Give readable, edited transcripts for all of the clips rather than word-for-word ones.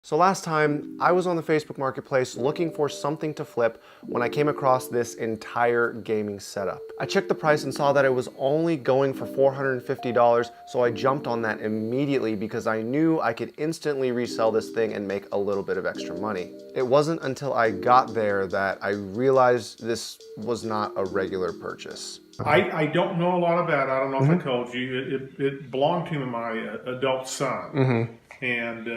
So last time, I was on the Facebook Marketplace looking for something to flip when I came across this entire gaming setup. I checked the price and saw that it was only going for $450, so I jumped on that immediately because I knew I could instantly resell this thing and make a little bit of extra money. It wasn't until I got there that I realized this was not a regular purchase. I don't know a lot about it. I don't know if I told you. It belonged to my adult son. And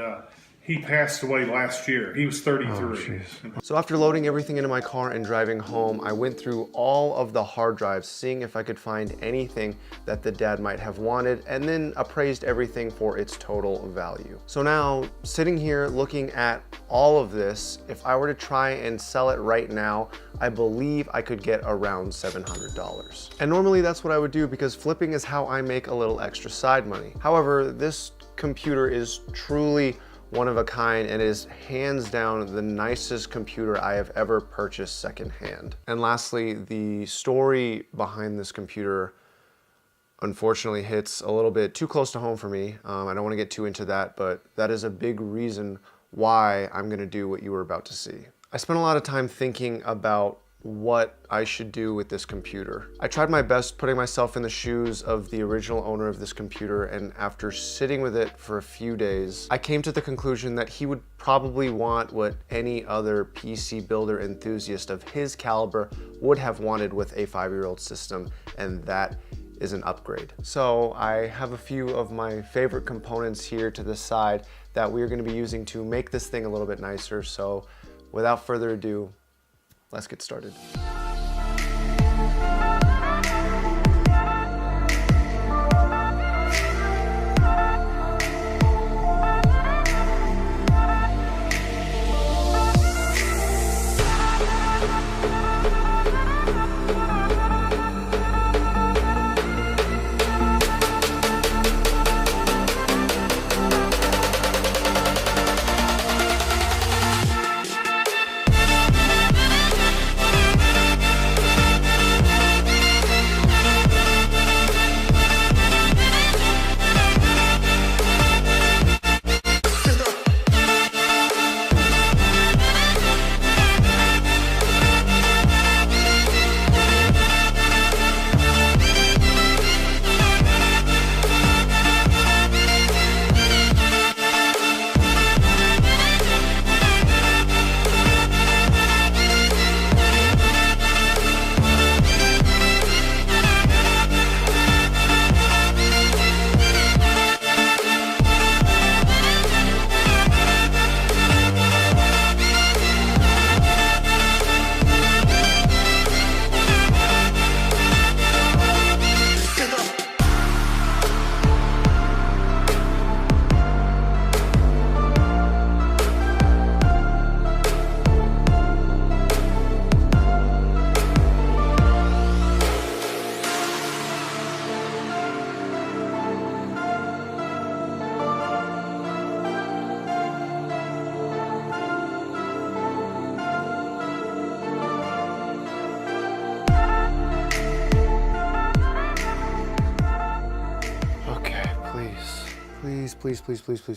he passed away last year. He was 33. So after loading everything into my car and driving home, I went through all of the hard drives, seeing if I could find anything that the dad might have wanted, and then appraised everything for its total value. So now, sitting here looking at all of this, if I were to try and sell it right now, I believe I could get around $700. And normally that's what I would do because flipping is how I make a little extra side money. However, this computer is truly one of a kind and is hands down the nicest computer I have ever purchased secondhand. And lastly, the story behind this computer unfortunately hits a little bit too close to home for me. I don't want to get too into that, but that is a big reason why I'm going to do what you were about to see. I spent a lot of time thinking about what I should do with this computer. I tried my best putting myself in the shoes of the original owner of this computer, and after sitting with it for a few days, I came to the conclusion that he would probably want what any other PC builder enthusiast of his caliber would have wanted with a 5-year-old system, and that is an upgrade. So I have a few of my favorite components here to the side that we're going to be using to make this thing a little bit nicer. So without further ado, let's get started.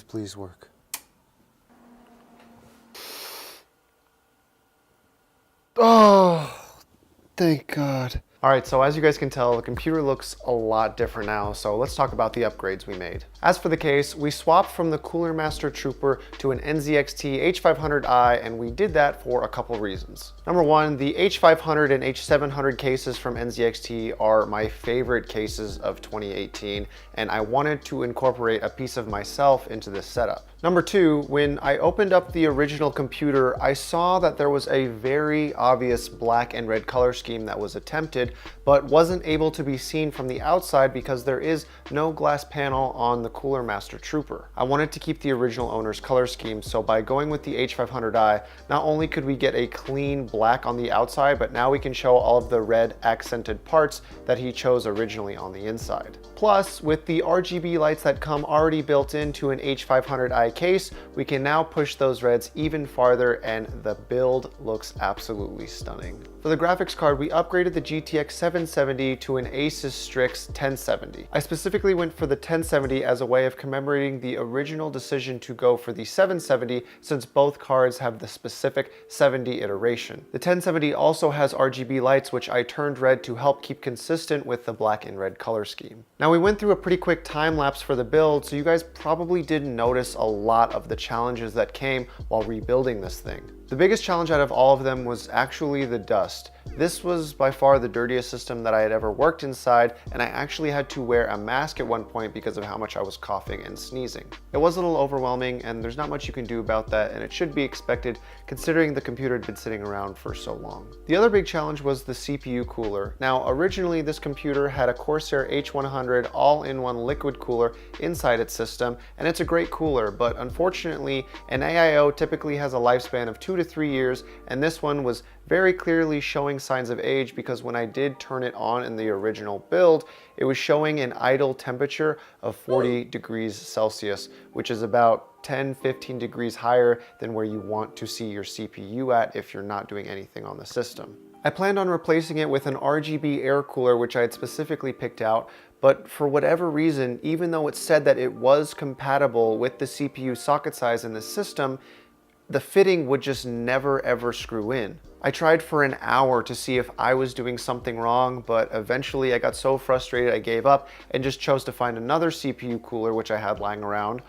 Please work. Oh, thank God. All right, so as you guys can tell, the computer looks a lot different now, so let's talk about the upgrades we made. As for the case, we swapped from the Cooler Master Trooper to an NZXT H500i, and we did that for a couple reasons. Number one, the H500 and H700 cases from NZXT are my favorite cases of 2018, and I wanted to incorporate a piece of myself into this setup. Number two, when I opened up the original computer, I saw that there was a very obvious black and red color scheme that was attempted, but wasn't able to be seen from the outside because there is no glass panel on the Cooler Master Trooper. I wanted to keep the original owner's color scheme, so by going with the H500i, not only could we get a clean black on the outside, but now we can show all of the red accented parts that he chose originally on the inside. Plus, with the RGB lights that come already built into an H500i case, we can now push those reds even farther and the build looks absolutely stunning. For the graphics card, we upgraded the GTX 770 to an Asus Strix 1070. I specifically went for the 1070 as a way of commemorating the original decision to go for the 770 since both cards have the specific 70 iteration. The 1070 also has RGB lights which I turned red to help keep consistent with the black and red color scheme. Now we went through a pretty quick time lapse for the build, so you guys probably didn't notice a lot of the challenges that came while rebuilding this thing. The biggest challenge out of all of them was actually the dust. This was by far the dirtiest system that I had ever worked inside, and I actually had to wear a mask at one point because of how much I was coughing and sneezing. It was a little overwhelming, and there's not much you can do about that, and it should be expected considering the computer had been sitting around for so long. The other big challenge was the CPU cooler. Now, originally this computer had a Corsair H100 all-in-one liquid cooler inside its system, and it's a great cooler, but unfortunately, an AIO typically has a lifespan of 2 to 3 years, and this one was very clearly showing signs of age because when I did turn it on in the original build, it was showing an idle temperature of 40 degrees Celsius, which is about 10-15 degrees higher than where you want to see your CPU at if you're not doing anything on the system. I planned on replacing it with an RGB air cooler, which I had specifically picked out, but for whatever reason, even though it said that it was compatible with the CPU socket size in the system, the fitting would just never ever screw in. I tried for an hour to see if I was doing something wrong, but eventually I got so frustrated I gave up and just chose to find another CPU cooler which I had lying around,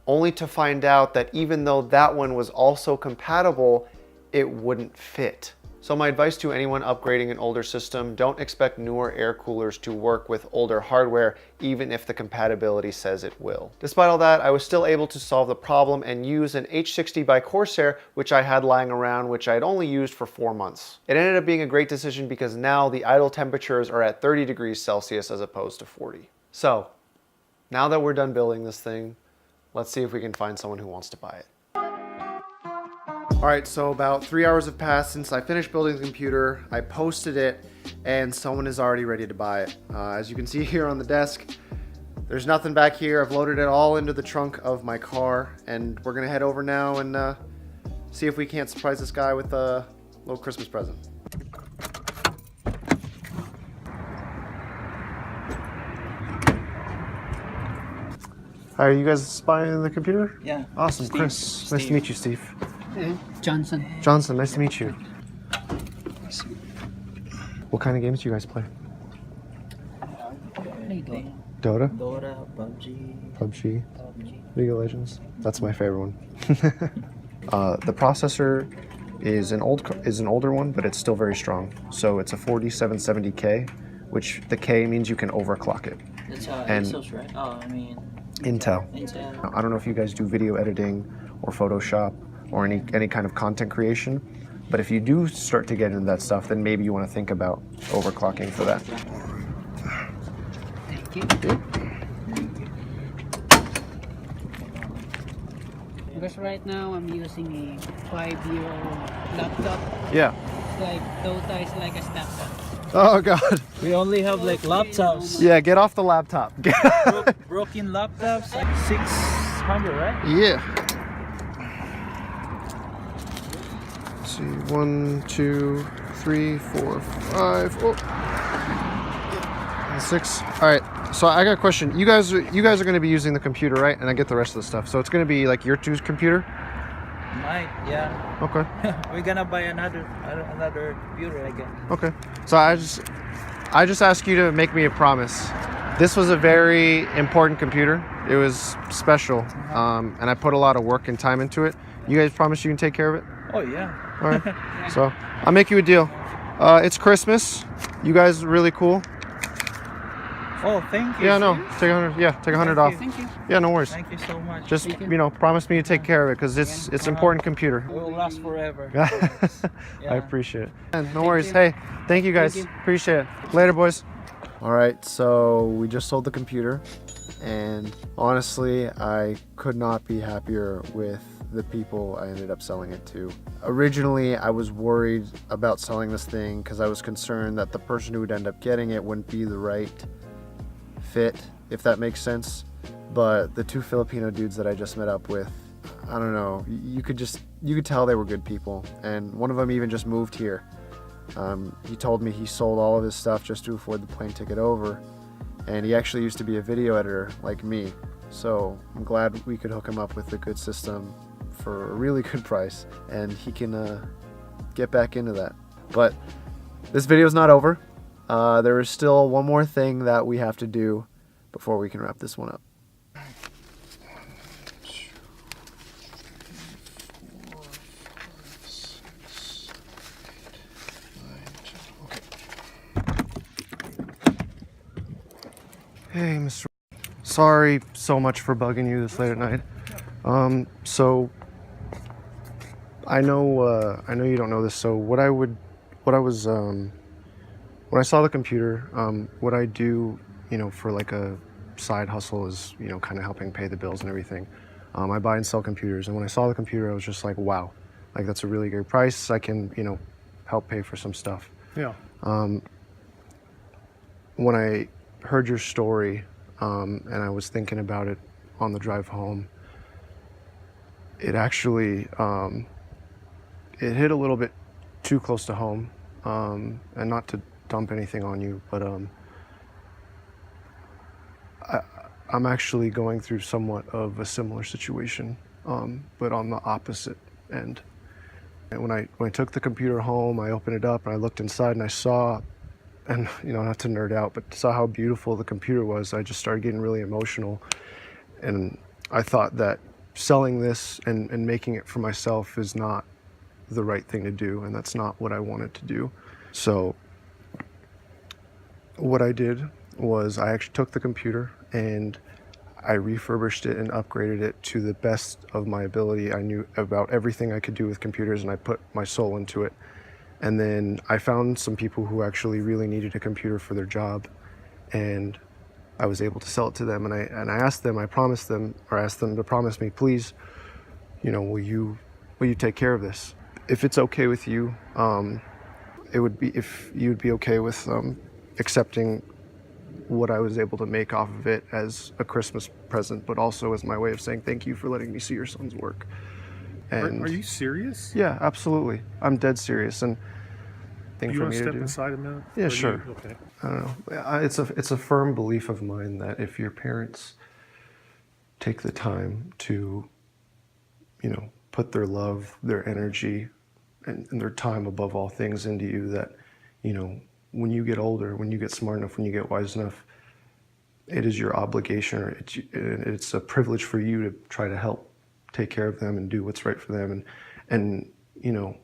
only to find out that even though that one was also compatible, it wouldn't fit. So my advice to anyone upgrading an older system, don't expect newer air coolers to work with older hardware, even if the compatibility says it will. Despite all that, I was still able to solve the problem and use an H60 by Corsair, which I had lying around, which I had only used for 4 months. It ended up being a great decision because now the idle temperatures are at 30 degrees Celsius as opposed to 40. So, now that we're done building this thing, let's see if we can find someone who wants to buy it. All right, so about 3 hours have passed since I finished building the computer. I posted it and someone is already ready to buy it. As you can see here on the desk, there's nothing back here. I've loaded it all into the trunk of my car and we're gonna head over now and see if we can't surprise this guy with a little Christmas present. Hi, are you guys buying the computer? Yeah. Awesome, Steve. Chris. Nice to meet you, Steve. Johnson. Johnson, nice to meet you. What kind of games do you guys play? Dota? Dota, PUBG? League of Legends? That's my favorite one. The processor is an older one, but it's still very strong. So it's a 4770K, which the K means you can overclock it. That's ASUS, right? Oh, I mean... Intel. I don't know if you guys do video editing or Photoshop or any kind of content creation, but if you do start to get into that stuff, then maybe you want to think about overclocking for that. Thank you. Because right now I'm using a 5-year-old laptop. Yeah. Like Dota is like a snapshot. Oh God. We only have like laptops. Yeah, get off the laptop. Broken laptops, like 600, right? Yeah. Let's see, 1, 2, 3, 4, 5. Oh. 6. All right. So I got a question. You guys are going to be using the computer, right? And I get the rest of the stuff. So it's going to be like your two's computer. Might, yeah. Okay. We're gonna buy another computer again. Okay. So I just ask you to make me a promise. This was a very important computer. It was special, and I put a lot of work and time into it. You guys promise you can take care of it? Oh yeah. All right. So I'll make you a deal. It's Christmas. You guys are really cool. Oh, thank you. Yeah, no. Take 100. Yeah, take 100 off. Thank you. Yeah, no worries. Thank you so much. Just promise me to take care of it because it's important computer. It will last forever. I appreciate it. And no worries. Hey, thank you guys. Appreciate it. Later, boys. All right, so we just sold the computer, and honestly, I could not be happier with the people I ended up selling it to. Originally, I was worried about selling this thing because I was concerned that the person who would end up getting it wouldn't be the right fit if that makes sense. But the two Filipino dudes that I just met up with, I don't know, you could tell they were good people. And one of them even just moved here. He told me he sold all of his stuff just to afford the plane ticket over. And he actually used to be a video editor like me. So I'm glad we could hook him up with a good system for a really good price. And he can get back into that. But this video is not over. There is still one more thing that we have to do before we can wrap this one up. Hey, Mr. Sorry so much for bugging you this late at night. So I know you don't know this. So when I saw the computer, what I do, for like a side hustle is, kind of helping pay the bills and everything. I buy and sell computers, and when I saw the computer, I was just like, wow, like that's a really great price. I can, help pay for some stuff. Yeah. When I heard your story, and I was thinking about it on the drive home, it actually, it hit a little bit too close to home, and not to dump anything on you, but I'm actually going through somewhat of a similar situation, but on the opposite end. And when I took the computer home, I opened it up and I looked inside and I saw, and not to nerd out, but saw how beautiful the computer was. I just started getting really emotional, and I thought that selling this and making it for myself is not the right thing to do, and that's not what I wanted to do. So what I did was I actually took the computer and I refurbished it and upgraded it to the best of my ability. I knew about everything I could do with computers, and I put my soul into it. And then I found some people who actually really needed a computer for their job, and I was able to sell it to them. And I asked them, I asked them to promise me, please, will you take care of this? If it's okay with you, it would be if you'd be okay with accepting what I was able to make off of it as a Christmas present, but also as my way of saying thank you for letting me see your son's work. And Are you serious? yeah, absolutely. I'm dead serious. And thing You for want me to to step do. aside a minute? Yeah, sure. Okay. I don't know. It's a firm belief of mine that if your parents take the time to, put their love, their energy, and their time above all things into you, that, when you get older, when you get smart enough, when you get wise enough, it is your obligation, or it's a privilege for you to try to help take care of them and do what's right for them. And Do you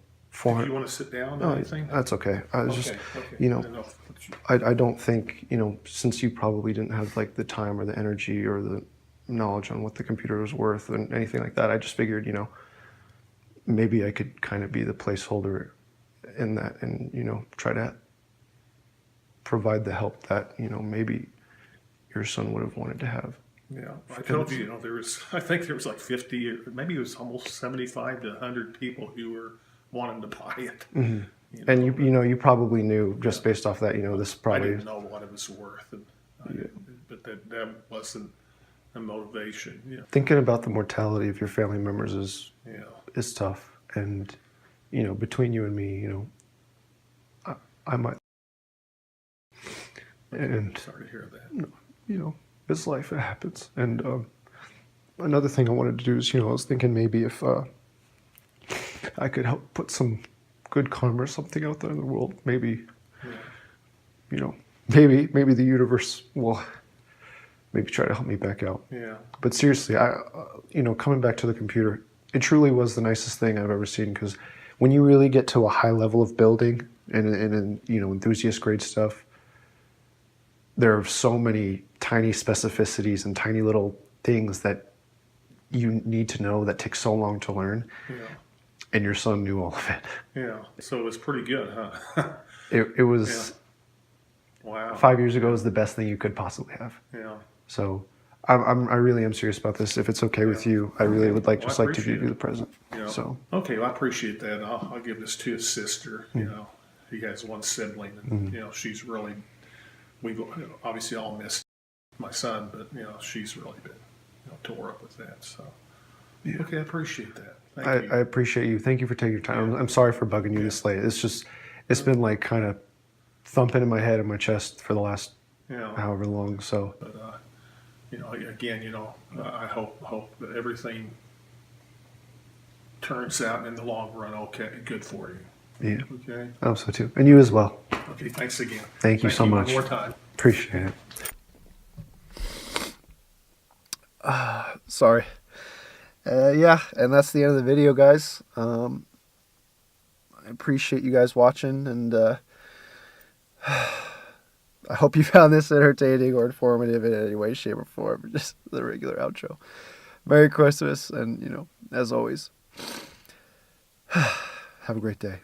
want to sit down or anything? that's okay. I was just, Okay. I don't think, since you probably didn't have like the time or the energy or the knowledge on what the computer was worth and anything like that, I just figured, maybe I could kind of be the placeholder in that and, try to provide the help that, maybe your son would have wanted to have. Yeah, I told you, I think there was like 50, or maybe it was almost 75 to 100 people who were wanting to buy it. Mm-hmm. And you probably knew just based off that, this probably. I didn't know what it was worth, but that wasn't a motivation. Yeah. Thinking about the mortality of your family members is tough, and between you and me, I might. And sorry to hear that. It's life, it happens. And another thing I wanted to do is, I was thinking maybe if I could help put some good karma or something out there in the world, maybe, maybe the universe will maybe try to help me back out. Yeah. But seriously, coming back to the computer, it truly was the nicest thing I've ever seen, because when you really get to a high level of building and enthusiast grade stuff, there are so many tiny specificities and tiny little things that you need to know that take so long to learn. Yeah. And your son knew all of it. Yeah. So it was pretty good, huh? It was. Yeah. Wow. 5 years ago was the best thing you could possibly have. Yeah. So I really am serious about this. If it's okay with you, I really would like Well, to give you the present. Yeah. So okay, well, I appreciate that. I'll give this to his sister. He has one sibling, and she's really, we've obviously all missed my son, but she's really been tore up with that. So okay, I appreciate that. Thank you. I appreciate you. Thank you for taking your time. I'm sorry for bugging you this late. It's been like kind of thumping in my head and my chest for the last however long. So, but again, I hope that everything turns out in the long run good for you. Yeah. Okay. I hope so too, and you as well. Okay. Thanks again. Thank you so much. One more time. Appreciate it. Sorry. Yeah, and that's the end of the video, guys. I appreciate you guys watching, and I hope you found this entertaining or informative in any way, shape, or form. Just the regular outro. Merry Christmas, and as always, have a great day.